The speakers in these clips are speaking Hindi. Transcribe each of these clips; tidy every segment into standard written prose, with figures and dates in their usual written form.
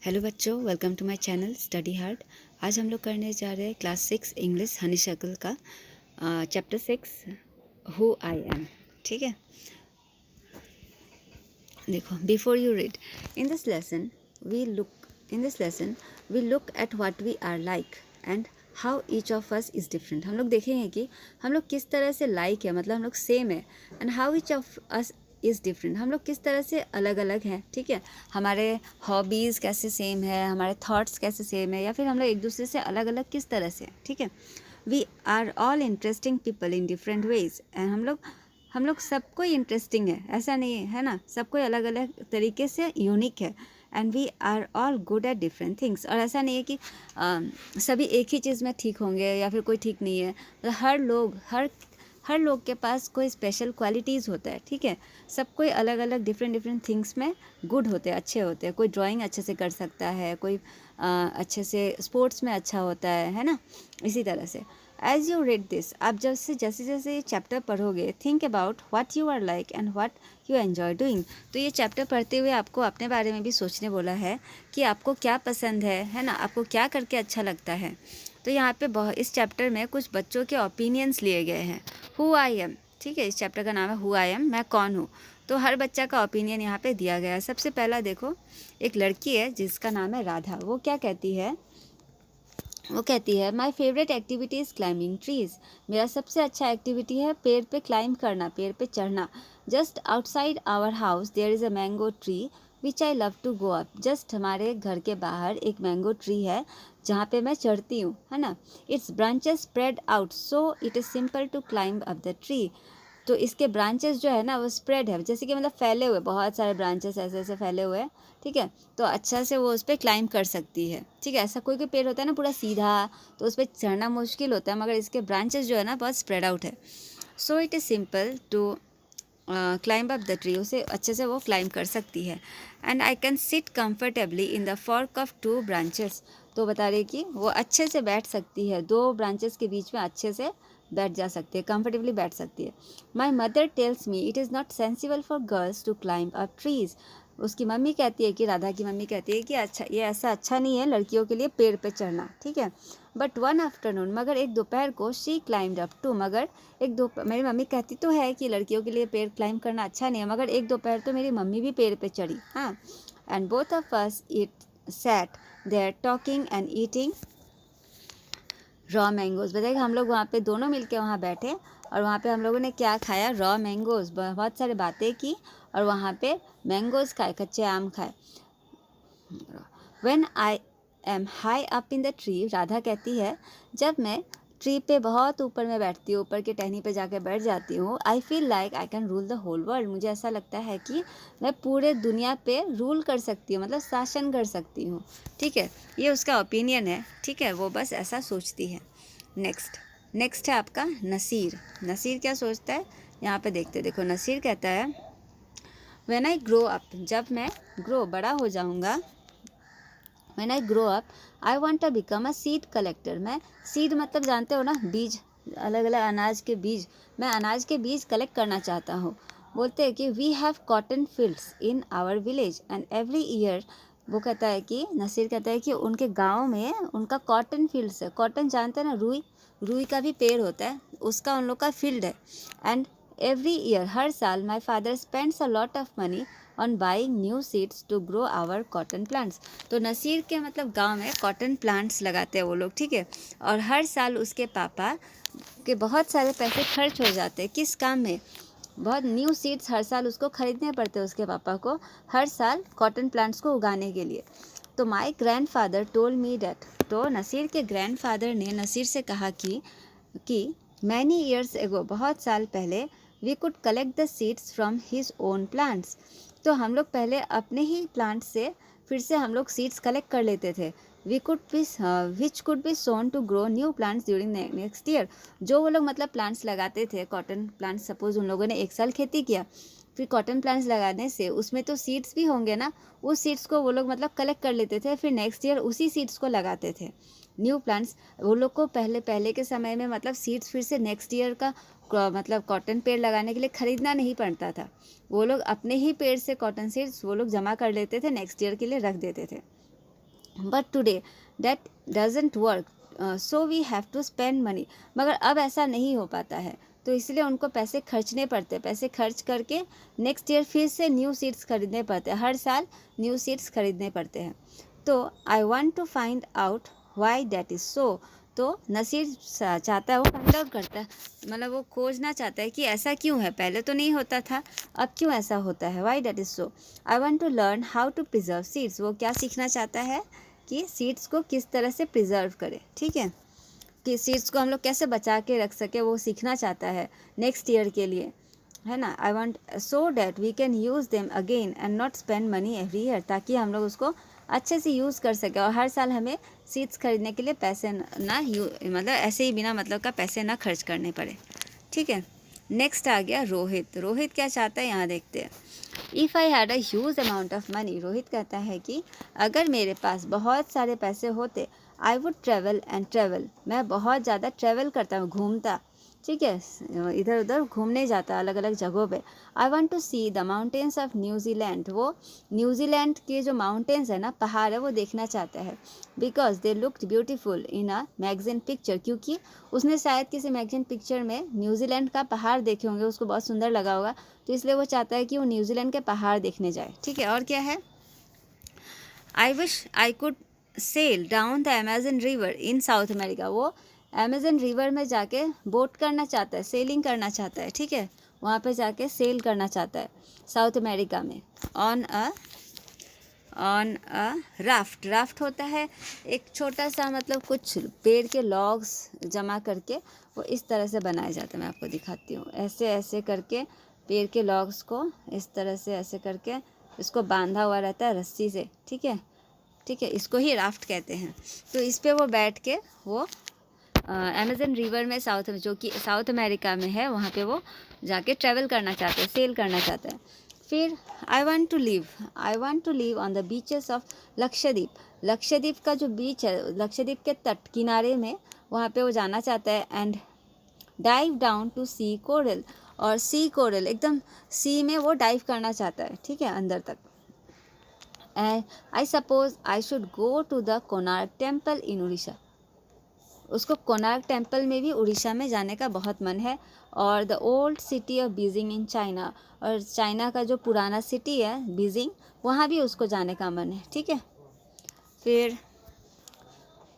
हेलो बच्चों, welcome to my channel study hard. आज हम लोग करने जा रहे हैं क्लास 6 इंग्लिश हनीशक्ल का चैप्टर 6 हु आई एम। ठीक है, देखो, before you read in this lesson we look at what we are like and how each of us is different. हम लोग देखेंगे कि हम लोग किस तरह से लाइक है, मतलब हम लोग सेम है, and how each of us is different, हम लोग किस तरह से अलग अलग हैं। ठीक है, हमारे हॉबीज़ कैसे सेम है, हमारे थॉट्स कैसे सेम है, या फिर हम लोग एक दूसरे से अलग अलग किस तरह से हैं। ठीक है, we are all interesting people in different ways and हम लोग सब कोई इंटरेस्टिंग है, ऐसा नहीं है ना, सब कोई अलग अलग तरीके से यूनिक है। And we are all good at different things, और ऐसा नहीं है कि सभी एक ही चीज़ में ठीक होंगे या फिर कोई ठीक नहीं है। मतलब हर लोग के पास कोई स्पेशल क्वालिटीज़ होता है। ठीक है, सब कोई अलग अलग डिफरेंट थिंग्स में गुड होते हैं, अच्छे होते हैं। कोई ड्राइंग अच्छे से कर सकता है, कोई अच्छे से स्पोर्ट्स में अच्छा होता है ना। इसी तरह से एज यू रीड दिस, आप जैसे जैसे ये चैप्टर पढ़ोगे, think about what you are like and what you enjoy doing. तो ये चैप्टर पढ़ते हुए आपको अपने बारे में भी सोचने बोला है कि आपको क्या पसंद है ना, आपको क्या करके अच्छा लगता है। तो यहाँ पे इस चैप्टर में कुछ बच्चों के ओपिनियंस लिए गए हैं। हु आई एम, ठीक है, इस चैप्टर का नाम है हु आई एम, मैं कौन हूँ। तो हर बच्चा का ओपिनियन यहाँ पे दिया गया है। सबसे पहला देखो, एक लड़की है जिसका नाम है राधा। वो क्या कहती है, वो कहती है my favourite activity is climbing trees. मेरा सबसे अच्छा एक्टिविटी है पेड़ पे क्लाइंब करना, पेड़ पे चढ़ना। Just outside our house there is a mango tree which I love to go up. Just हमारे घर के बाहर एक मैंगो ट्री है जहाँ पे मैं चढ़ती हूँ, है ना। Its branches spread out so it is simple to climb up the tree. तो इसके ब्रांचेस जो है ना वो स्प्रेड है, जैसे कि मतलब फैले हुए, बहुत सारे ब्रांचेस ऐसे ऐसे फैले हुए हैं। ठीक है, तो अच्छा से वो उस पर क्लाइंब कर सकती है। ठीक है, ऐसा कोई कोई पेड़ होता है ना पूरा सीधा, तो उस पर चढ़ना मुश्किल होता है, मगर इसके ब्रांचेस जो है ना बहुत स्प्रेड आउट है। So it is simple to climb up the tree, उसे अच्छे से वो क्लाइंब कर सकती है। And I can sit comfortably in the fork of 2 branches. तो बता रही कि वो अच्छे से बैठ सकती है, 2 ब्रांचेस के बीच में अच्छे से बैठ जा सकती है, कंफर्टेबली बैठ सकती है। My mother tells me it is not sensible for girls to climb up trees. उसकी मम्मी कहती है कि राधा की मम्मी कहती है कि अच्छा, ये ऐसा अच्छा नहीं है लड़कियों के लिए पेड़ पे चढ़ना। ठीक है, बट वन आफ्टरनून, मगर एक दोपहर को, शी क्लाइंब्ड अप टू, मगर मेरी मम्मी कहती तो है कि लड़कियों के लिए पेड़ क्लाइंब करना अच्छा नहीं है, मगर एक दोपहर तो मेरी मम्मी भी पेड़ पे चढ़ी। हाँ, and both of us it sat there talking and eating raw mangoes. बताइए, हम लोग वहाँ पे दोनों मिलके वहाँ बैठे और वहाँ पे हम लोगों ने क्या खाया, रॉ मैंगोज़। बहुत सारी बातें की और वहाँ पे मैंगोज़ खाए, कच्चे आम खाए। When I am high up in the tree, Radha कहती है जब मैं ट्री पे बहुत ऊपर में बैठती हूँ, ऊपर की टहनी पे जाके बैठ जाती हूँ, I feel like I can rule the whole world. मुझे ऐसा लगता है कि मैं पूरे दुनिया पे रूल कर सकती हूँ, मतलब शासन कर सकती हूँ। ठीक है, ये उसका ओपिनियन है। ठीक है, वो बस ऐसा सोचती है। नेक्स्ट है आपका नसीर। नसीर क्या सोचता है, यहाँ पे देखते, देखो नसीर कहता है व्हेन आई ग्रो अप, जब मैं बड़ा हो जाऊँगा, When I grow up, I want to become a seed collector। मैं सीड मतलब जानते हो ना, बीज, अलग अलग अनाज के बीज। मैं अनाज के बीज कलेक्ट करना चाहता हूँ। बोलते हैं कि we have cotton fields in our village and every year. वो कहता है कि नसीर कहता है कि उनके गांव में उनका कॉटन फील्ड्स है। कॉटन जानते हैं ना, रुई, रुई का भी पेड़ होता है, उसका उन लोग का फील्ड है। एंड एवरी ईयर, हर साल, my father spends a lot of money on buying new seeds to grow our cotton plants. तो नसीर के मतलब गांव में कॉटन प्लांट्स लगाते हैं वो लोग। ठीक है, और हर साल उसके पापा के बहुत सारे पैसे खर्च हो जाते हैं, किस काम में, बहुत न्यू सीड्स हर साल उसको खरीदने पड़ते हैं, उसके पापा को हर साल कॉटन प्लांट्स को उगाने के लिए। तो माई ग्रैंडफादर टोल्ड मी डैट, तो नसीर के ग्रैंडफादर ने नसीर से कहा कि मैनी ईयर्स एगो, बहुत साल पहले, we could collect the seeds from his own plants. तो हम लोग पहले अपने ही प्लांट से फिर से हम लोग सीड्स कलेक्ट कर लेते थे। Which could be sown to grow new plants during next year. जो वो लोग मतलब प्लांट्स लगाते थे, कॉटन प्लांट्स, सपोज उन लोगों ने एक साल खेती किया, फिर कॉटन प्लांट्स लगाने से उसमें तो सीड्स भी होंगे ना, उस सीड्स को वो लोग मतलब कलेक्ट कर लेते थे, फिर नेक्स्ट ईयर उसी सीड्स को लगाते थे, न्यू प्लांट्स। वो लोग को पहले के समय में मतलब सीड्स फिर से नेक्स्ट ईयर का मतलब कॉटन पेड़ लगाने के लिए ख़रीदना नहीं पड़ता था। वो लोग अपने ही पेड़ से कॉटन सीड्स वो लोग जमा कर लेते थे, नेक्स्ट ईयर के लिए रख देते थे। But today that doesn't work, so we have to spend money. मगर अब ऐसा नहीं हो पाता है, तो इसलिए उनको पैसे खर्चने पड़ते हैं। पैसे खर्च करके नेक्स्ट ईयर फिर से न्यू सीट्स खरीदने पड़ते हैं, हर साल न्यू सीट्स खरीदने पड़ते हैं। तो I want to find out why that is so. तो नसीर चाहता है, वो फाइंड आउट करता है, मतलब वो खोजना चाहता है कि ऐसा क्यों है, पहले तो नहीं होता था, अब क्यों ऐसा होता है, why that is so. I want to learn how to preserve seeds. वो क्या सीखना चाहता है कि सीड्स को किस तरह से प्रिजर्व करें, ठीक है, कि सीड्स को हम लोग कैसे बचा के रख सके, वो सीखना चाहता है नेक्स्ट ईयर के लिए, है ना। I want so that we can use them again and not spend money every year, ताकि हम लोग उसको अच्छे से यूज़ कर सके और हर साल हमें सीड्स खरीदने के लिए पैसे ना मतलब ऐसे ही बिना मतलब का पैसे ना खर्च करने पड़े, ठीक है। नेक्स्ट आ गया रोहित। रोहित क्या चाहता है यहाँ देखते हैं। If I had a huge amount of money, Rohit कहता है कि अगर मेरे पास बहुत सारे पैसे होते, I would travel and travel, मैं बहुत ज़्यादा ट्रेवल करता हूँ, घूमता, ठीक है, इधर उधर घूमने जाता अलग अलग जगहों पे। I want to see the mountains of New Zealand, वो न्यूजीलैंड के जो माउंटेन्स है ना, पहाड़ है, वो देखना चाहता है। Because they looked beautiful in a magazine picture, क्योंकि उसने शायद किसी मैगजीन पिक्चर में न्यूजीलैंड का पहाड़ देखे होंगे, उसको बहुत सुंदर लगा होगा, तो इसलिए वो चाहता है कि वो न्यूजीलैंड के पहाड़ देखने जाए, ठीक है। और क्या है, I wish I could sail down the Amazon river in South America, वो अमेजन रिवर में जाके बोट करना चाहता है, सेलिंग करना चाहता है, ठीक है, वहाँ पे जाके सेल करना चाहता है साउथ अमेरिका में। ऑन अ राफ्ट, राफ्ट होता है एक छोटा सा, मतलब कुछ पेड़ के लॉग्स जमा करके वो इस तरह से बनाया जाता है, मैं आपको दिखाती हूँ, ऐसे ऐसे करके पेड़ के लॉग्स को इस तरह से ऐसे करके इसको बांधा हुआ रहता है रस्सी से, ठीक है, ठीक है, इसको ही राफ्ट कहते हैं। तो इस पे वो बैठ के वो अमेजन रिवर में जो कि साउथ अमेरिका में है, वहाँ पे वो जाके ट्रैवल करना चाहते हैं, सेल करना चाहता है। फिर I want to live on the beaches of Lakshadweep, Lakshadweep का जो बीच है, लक्षद्वीप के तट किनारे में, वहाँ पे वो जाना चाहता है। And dive down to see coral, और सी कोरल एकदम सी में वो डाइव करना चाहता है, ठीक है, अंदर तक। And I suppose I should go to the Konark temple in Orissa, उसको कोणार्क टेम्पल में भी उड़ीसा में जाने का बहुत मन है। और the old city of Beijing in China, और चाइना का जो पुराना सिटी है बीजिंग, वहाँ भी उसको जाने का मन है, ठीक है। फिर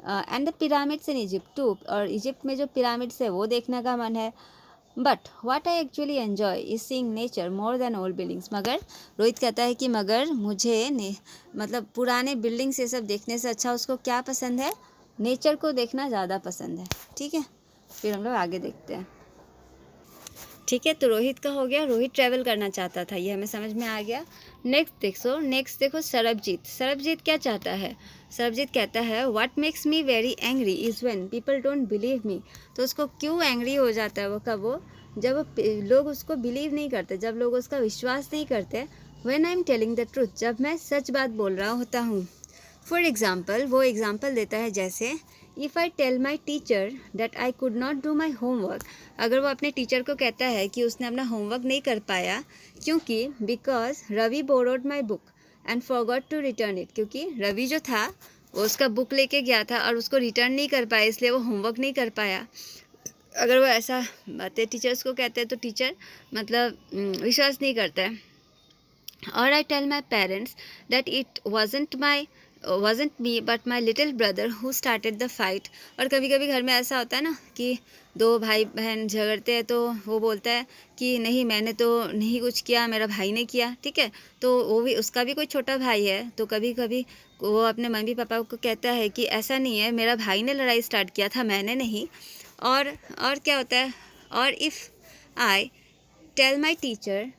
and the pyramids in Egypt too, और इजिप्ट में जो पिरामिड्स है वो देखने का मन है। But what I actually enjoy is seeing nature more than old buildings, मगर रोहित कहता है कि मगर मुझे मतलब पुराने बिल्डिंग्स ये सब देखने से अच्छा उसको क्या पसंद है, नेचर को देखना ज़्यादा पसंद है, ठीक है। फिर हम लोग आगे देखते हैं, ठीक है। तो रोहित का हो गया, रोहित ट्रैवल करना चाहता था, ये हमें समझ में आ गया। नेक्स्ट देखो सरबजीत। सरबजीत क्या चाहता है, सरबजीत कहता है what makes me very angry is when people don't believe me. तो उसको क्यों एंग्री हो जाता है वो, कब, वो जब लोग उसको बिलीव नहीं करते, जब लोग उसका विश्वास नहीं करते। When I am telling the truth, जब मैं सच बात बोल रहा होता हूँ। फॉर एग्ज़ाम्पल, वो एग्ज़ाम्पल देता है, जैसे if I tell my teacher that I could not do my homework, अगर वो अपने टीचर को कहता है कि उसने अपना होमवर्क नहीं कर पाया, क्योंकि because Ravi borrowed my book and forgot to return it, क्योंकि रवि जो था वो उसका बुक लेके गया था और उसको रिटर्न नहीं कर पाया, इसलिए वो होमवर्क नहीं कर पाया। अगर वो ऐसा बातें टीचर्स को कहते हैं तो टीचर मतलब विश्वास नहीं करता है। और I tell my parents that it wasn't me but my little brother who started the fight। और कभी कभी घर में ऐसा होता है ना कि दो भाई बहन झगड़ते हैं, तो वो बोलता है कि नहीं मैंने तो नहीं कुछ किया, मेरा भाई ने किया, ठीक है। तो वो भी, उसका भी कोई छोटा भाई है, तो कभी कभी वो अपने मम्मी पापा को कहता है कि ऐसा नहीं है, मेरा भाई ने लड़ाई स्टार्ट किया था, मैंने नहीं। और क्या होता है, और if I tell my teacher,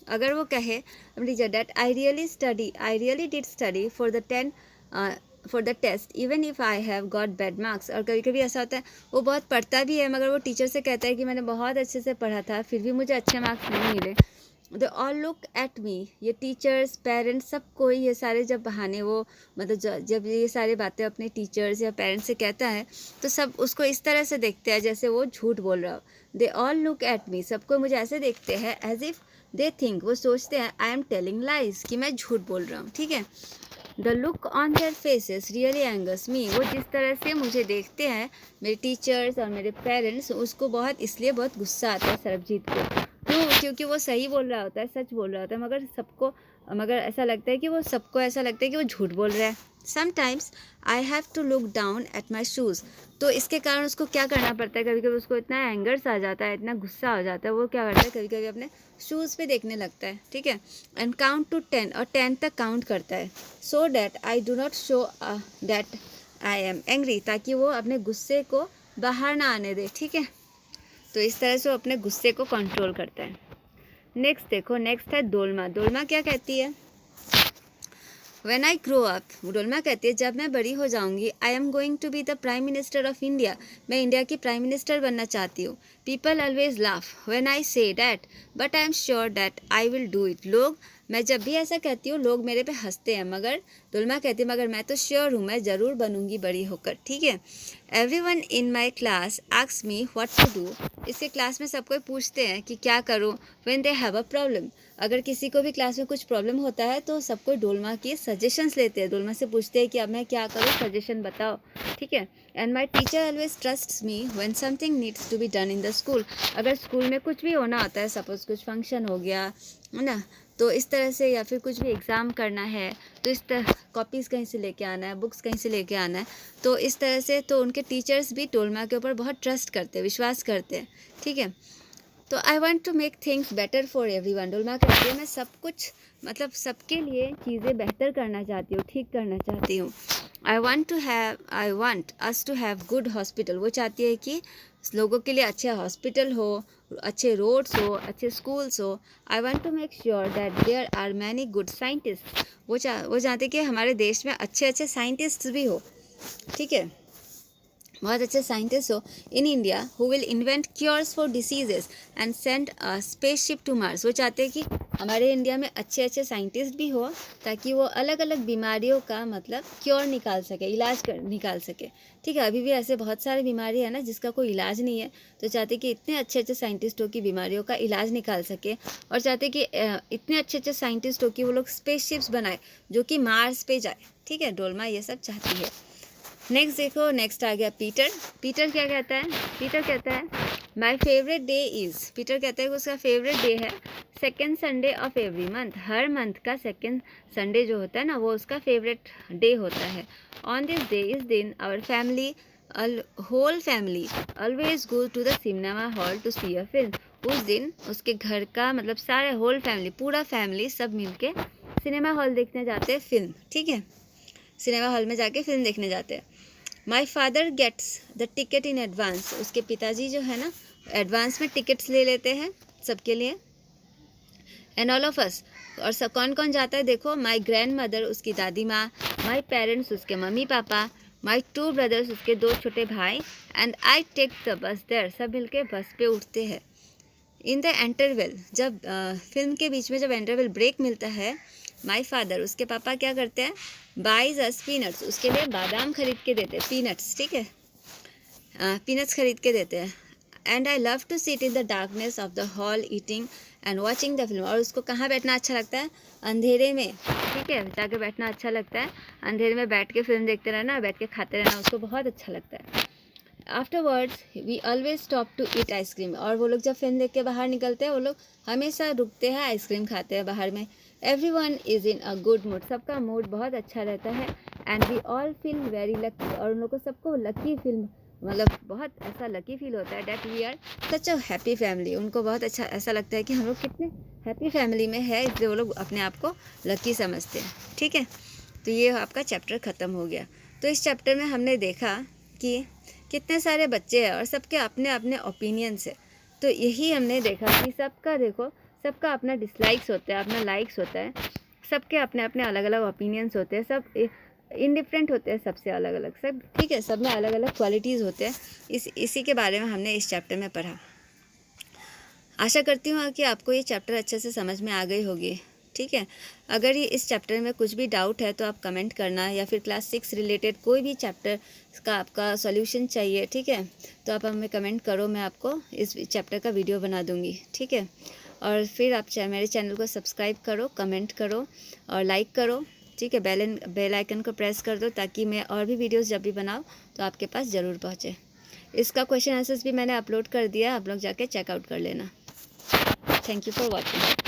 अगर वो कहे अपनी teacher that I really did study for the test even if I have got bad marks. और कभी कभी ऐसा होता है वो बहुत पढ़ता भी है, मगर वो टीचर से कहता है कि मैंने बहुत अच्छे से पढ़ा था, फिर भी मुझे अच्छे मार्क्स नहीं मिले। They all look at me, ये टीचर्स, पेरेंट्स, सबको ये सारे जब बहाने वो मतलब जब ये सारी बातें अपने टीचर्स या पेरेंट्स से कहता है, तो सब उसको इस तरह से देखते हैं जैसे वो झूठ बोल रहा हो। They all look at me, सबको मुझे ऐसे देखते हैं, एज इफ़ दे थिंक, वो सोचते हैं आई एम टेलिंग लाइज, कि मैं झूठ बोल रहा हूँ, ठीक है। The look on their faces really angers me. वो जिस तरह से मुझे देखते हैं मेरे टीचर्स और मेरे पेरेंट्स, उसको बहुत इसलिए बहुत गुस्सा आता है सरबजीत को। क्यों? क्योंकि वो सही बोल रहा होता है, सच बोल रहा होता है, मगर ऐसा लगता है कि वो सबको ऐसा लगता है कि वो झूठ बोल रहा है। Sometimes I have to look down at my shoes. तो इसके कारण उसको क्या करना पड़ता है, कभी कभी उसको इतना एंगर्स आ जाता है, इतना गुस्सा आ जाता है, वो क्या करता है कभी कभी अपने शूज़ पे देखने लगता है, ठीक है। एंड काउंट टू 10, और 10 तक काउंट करता है, so that I do not show that I am angry, ताकि वो अपने गुस्से को बाहर ना आने दे, ठीक है। तो इस तरह से वो अपने गुस्से को कंट्रोल करता है। नेक्स्ट देखो, नेक्स्ट है डोलमा। डोलमा क्या कहती है? When I grow up, Dolma कहती है जब मैं बड़ी हो जाऊंगी, I am going to be the prime minister of India, मैं इंडिया की प्राइम मिनिस्टर बनना चाहती हूँ। People always laugh when I say that, but I am sure that I will do it. मैं जब भी ऐसा कहती हूँ लोग मेरे पे हंसते हैं, मगर डोलमा कहती है मगर मैं तो श्योर हूँ, मैं ज़रूर बनूंगी बड़ी होकर, ठीक है। Everyone in my class asks me what to do. इसके क्लास में सब कोई पूछते हैं कि क्या करूँ। When they have a problem, अगर किसी को भी क्लास में कुछ प्रॉब्लम होता है तो सब कोई डोलमा की सजेशंस लेते हैं, डोलमा से पूछते हैं कि अब मैं क्या करूँ, सजेशन बताओ, ठीक है। And my teacher always trusts me when something needs to be done in the school. अगर स्कूल में कुछ भी होना होता है, सपोज कुछ फंक्शन हो गया है ना, तो इस तरह से, या फिर कुछ भी एग्ज़ाम करना है तो इस तरह कॉपीज़ कहीं से लेके आना है, बुक्स कहीं से लेके आना है, तो इस तरह से तो उनके टीचर्स भी डोलमा के ऊपर बहुत ट्रस्ट करते हैं, विश्वास करते हैं, ठीक है। तो I want to make things better for everyone. Dolma कहती है मैं सब कुछ, मतलब सबके लिए चीज़ें बेहतर करना चाहती हूँ, ठीक करना चाहती हूँ। I want us to have good hospital. वो चाहती है कि लोगों के लिए अच्छे हॉस्पिटल हो, अच्छे रोड्स हो, अच्छे स्कूल्स हो। I want to make sure that there are many good scientist. वो चाहते कि हमारे देश में अच्छे अच्छे साइंटिस्ट भी हो, ठीक है, बहुत अच्छे साइंटिस्ट हो in India who will invent cures for diseases and send a spaceship to Mars. वो चाहते हैं कि हमारे इंडिया में अच्छे अच्छे साइंटिस्ट भी हो, ताकि वो अलग अलग बीमारियों का मतलब क्योर निकाल सके, निकाल सके, ठीक है। अभी भी ऐसे बहुत सारी बीमारी है ना जिसका कोई इलाज नहीं है, तो चाहते कि इतने अच्छे अच्छे साइंटिस्ट हो कि बीमारियों का इलाज निकाल सके, और चाहते कि इतने अच्छे अच्छे साइंटिस्ट हो कि वो लोग स्पेसशिप्स बनाए जो कि मार्स पे जाए, ठीक है। डोलमा ये सब चाहती है। नेक्स्ट देखो, नेक्स्ट आ गया पीटर। पीटर क्या कहता है? पीटर कहता है my favourite day is. Peter कहता है कि उसका फेवरेट डे है second Sunday off every month. हर मंथ का सेकेंड संडे जो होता है ना, वो उसका फेवरेट डे होता है। ऑन दिस डे, इस दिन, our family, whole family always go to the cinema hall to see a film. उस दिन उसके घर का मतलब सारे होल फैमिली, पूरा फैमिली सब मिलके सिनेमा हॉल देखने जाते हैं फिल्म, ठीक है। सिनेमा हॉल में जाके फिल्म देखने जाते हैं। My father gets the ticket in advance. उसके पिताजी जो है ना, एडवांस में टिकट्स ले लेते हैं सबके लिए। एंड ऑल ऑफ अस, और सब कौन कौन जाता है देखो, माई ग्रैंड मदर उसकी दादी माँ, माई पेरेंट्स उसके मम्मी पापा, माई 2 ब्रदर्स उसके 2 छोटे भाई, and I take the bus there. सब मिलके बस पे उठते हैं। इन द इंटरवल, जब फिल्म के बीच में जब इंटरवल ब्रेक मिलता है, माई फादर उसके पापा क्या करते हैं, बाइज अस पीनट्स, उसके लिए बादाम खरीद के देते हैं, पीनट्स, ठीक है, पीनट्स खरीद के देते हैं। And I love to sit in the darkness of the hall eating and watching the film. और उसको कहाँ बैठना अच्छा लगता है? अंधेरे में, ठीक है, जाके बैठना अच्छा लगता है। अंधेरे में बैठ के फिल्म देखते रहना, बैठ के खाते रहना उसको बहुत अच्छा लगता है। Afterwards we always stop to eat ice cream. और वो लोग जब फिल्म देख के बाहर निकलते हैं, वो लोग हमेशा रुकते हैं, आइसक्रीम खाते हैं बाहर में। Everyone is in a good mood. सबका मूड बहुत अच्छा रहता है। And we all feel very lucky. और उन लोग को सबको लकी फिल्म, मतलब बहुत ऐसा लकी फील होता है that we are such a happy family. उनको बहुत अच्छा ऐसा लगता है कि हम लोग कितने हैप्पी फैमिली में है, इसलिए वो लोग अपने आप को लकी समझते हैं, ठीक है। तो ये आपका चैप्टर ख़त्म हो गया। तो इस चैप्टर में हमने देखा कि कितने सारे बच्चे हैं और सबके अपने अपने ओपिनियंस है। तो यही हमने देखा कि सबका देखो, सबका अपना डिसलाइक्स होता है, अपना लाइक्स होता है, सबके अपने अपने अलग अलग ओपिनियंस होते हैं, सब इंडिफरेंट होते हैं सबसे अलग अलग, सब ठीक है, सब में अलग अलग क्वालिटीज़ होते हैं। इसी के बारे में हमने इस चैप्टर में पढ़ा। आशा करती हूँ कि आपको ये चैप्टर अच्छे से समझ में आ गई होगी, ठीक है। अगर ये इस चैप्टर में कुछ भी डाउट है तो आप कमेंट करना, या फिर क्लास 6 रिलेटेड कोई भी चैप्टर का आपका सॉल्यूशन चाहिए, ठीक है, तो आप हमें कमेंट करो, मैं आपको इस चैप्टर का वीडियो बना दूँगी, ठीक है। और फिर आप मेरे चैनल को सब्सक्राइब करो, कमेंट करो और लाइक करो, ठीक है। बेल आइकन को प्रेस कर दो ताकि मैं और भी वीडियोस जब भी बनाऊँ तो आपके पास ज़रूर पहुँचे। इसका क्वेश्चन आंसर्स भी मैंने अपलोड कर दिया, आप लोग जाके चेकआउट कर लेना। Thank you for watching.